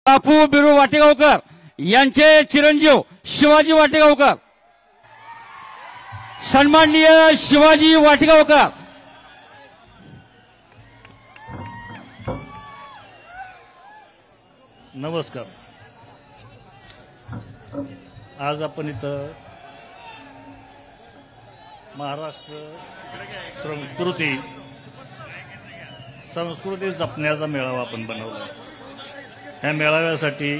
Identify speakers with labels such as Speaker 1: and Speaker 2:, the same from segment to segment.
Speaker 1: बापू बिरू वाटेगावकर यांचे चिरंजीव शिवाजी वाटेगावकर, सन्माननीय शिवाजी वाटेगावकर।
Speaker 2: नमस्कार। आज आपण इथं महाराष्ट्र संस्कृती जपण्याचा मेळावा आपण बनवला। या मेळाव्यासाठी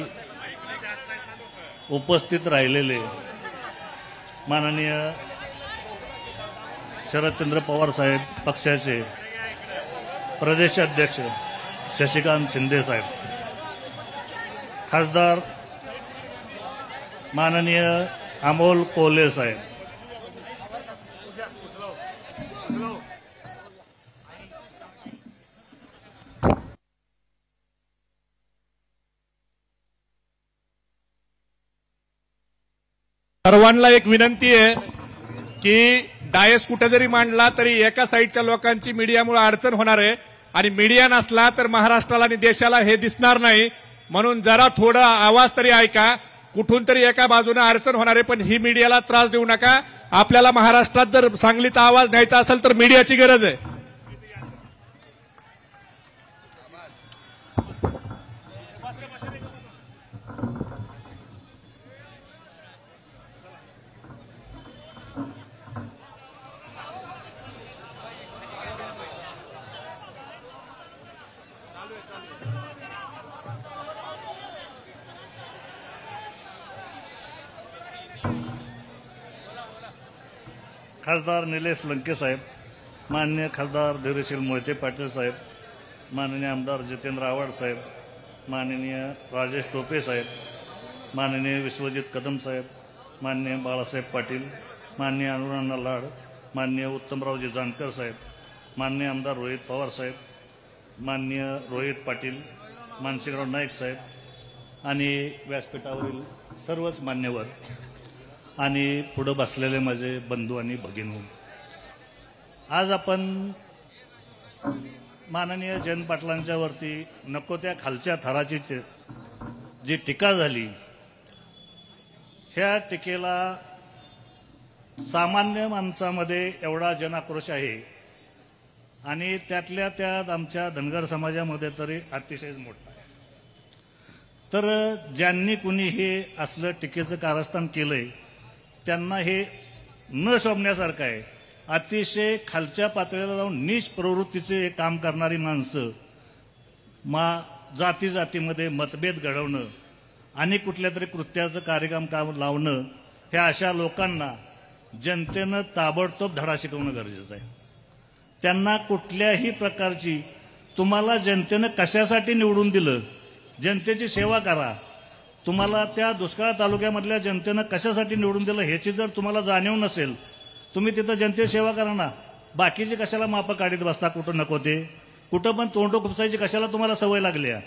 Speaker 2: उपस्थित राहिलेले माननीय शरदचंद्र पवार साहेब पक्षाचे प्रदेश अध्यक्ष शशिकांत शिंदे साहेब, खासदार माननीय अमोल कोल्हे साहेब,
Speaker 3: सर्वांना एक विनंती आहे की डायस कुठे जरी मांडला तरी एका साईडच्या लोकांची मीडियामुळे अडचण होणार आहे आणि मीडिया नसला तर महाराष्ट्राला आणि देशाला हे दिसणार नाही। म्हणून जरा थोडा आवाज तरी ऐका। कुठून तरी एका बाजूने अडचण होणार आहे, पण ही मीडियाला त्रास देऊ नका। आपल्याला महाराष्ट्रात जर सांगलीचा आवाज न्यायचा असेल तर मीडियाची गरज आहे।
Speaker 2: खासदार निलेश लंके साहेब, माननीय खासदार धैर्यशील मोहिते पाटील साहेब, माननीय आमदार जितेंद्र आव्हाड साहेब, माननीय राजेश टोपे साहेब, माननीय विश्वजित कदम साहेब, माननीय बाळासाहेब पाटील, माननीय अनुराधा लाड, माननीय उत्तमरावजी जानकर साहेब, माननीय आमदार रोहित पवार साहेब, माननीय रोहित पाटील, मानसिंगराव नाईक साहेब आणि व्यासपीठावरील सर्वच मान्यवर आणि पुढे बसलेले माझे बंधू आणि भगिनी, आज आपण माननीय जयंत पाटलांच्या वरती नको त्या खालच्या थराची जी टीका झाली, ह्या टीकेला सामान्य माणसामध्ये एवढा जनाक्रोश आहे आणि त्यातल्या त्यात आमच्या धनगर समाजामध्ये तरी अतिशय मोठा आहे। तर ज्यांनी कुणी हे असलं टीकेचं कारस्थान केलंय त्यांना हे न शोभण्यासारखं आहे। अतिशय खालच्या पातळीला जाऊन नीच प्रवृत्तीचे काम करणारी माणसं, जाती जातीमध्ये मतभेद घडवणं आणि कुठल्या तरी कृत्याचं कार्यक्रम लावणं, ह्या अशा लोकांना जनतेनं ताबडतोब धडा शिकवणं गरजेचं आहे। त्यांना कुठल्याही प्रकारची, तुम्हाला जनतेनं कशासाठी निवडून दिलं, जनतेची सेवा करा। तुम्हाला त्या दुष्काळ तालुक्यामधल्या जनतेनं कशासाठी निवडून दिलं ह्याची जर तुम्हाला जाणीव नसेल, तुम्ही तिथं जनतेची सेवा करा ना। बाकीचे कशाला मापं काढीत बसता, कुठं नको ते, कुठं पण तोंड खुपसायची कशाला तुम्हाला सवय लागली आहे?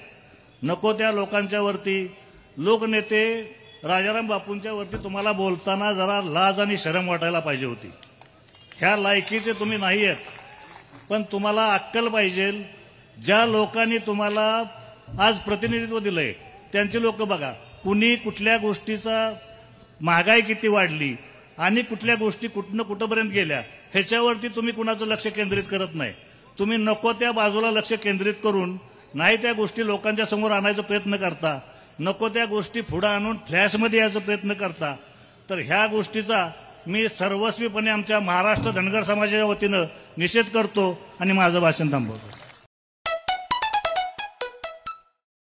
Speaker 2: नको त्या लोकांच्या वरती, लोकनेते राजाराम बापूंच्या वरती तुम्हाला बोलताना जरा लाज आणि शरम वाटायला पाहिजे होती। ह्या लायकीचे तुम्ही नाही आहेत, पण तुम्हाला अक्कल पाहिजे। ज्या लोकांनी तुम्हाला आज प्रतिनिधित्व दिलंय त्यांचे लोक बघा, कुणी कुठल्या गोष्टीचा, महागाई किती वाढली आणि कुठल्या गोष्टी कुठनं कुठंपर्यंत गेल्या ह्याच्यावरती तुम्ही कुणाचं लक्ष केंद्रित करत नाही। तुम्ही नको त्या बाजूला लक्ष केंद्रित करून नाही त्या गोष्टी लोकांच्या समोर आणायचा प्रयत्न करता, नको त्या गोष्टी पुढे आणून फ्लॅशमध्ये यायचा प्रयत्न करता। तर ह्या गोष्टीचा मी सर्वस्वीपणे आमच्या महाराष्ट्र धनगर समाजाच्या वतीनं निषेध करतो आणि माझं भाषण थांबवतो।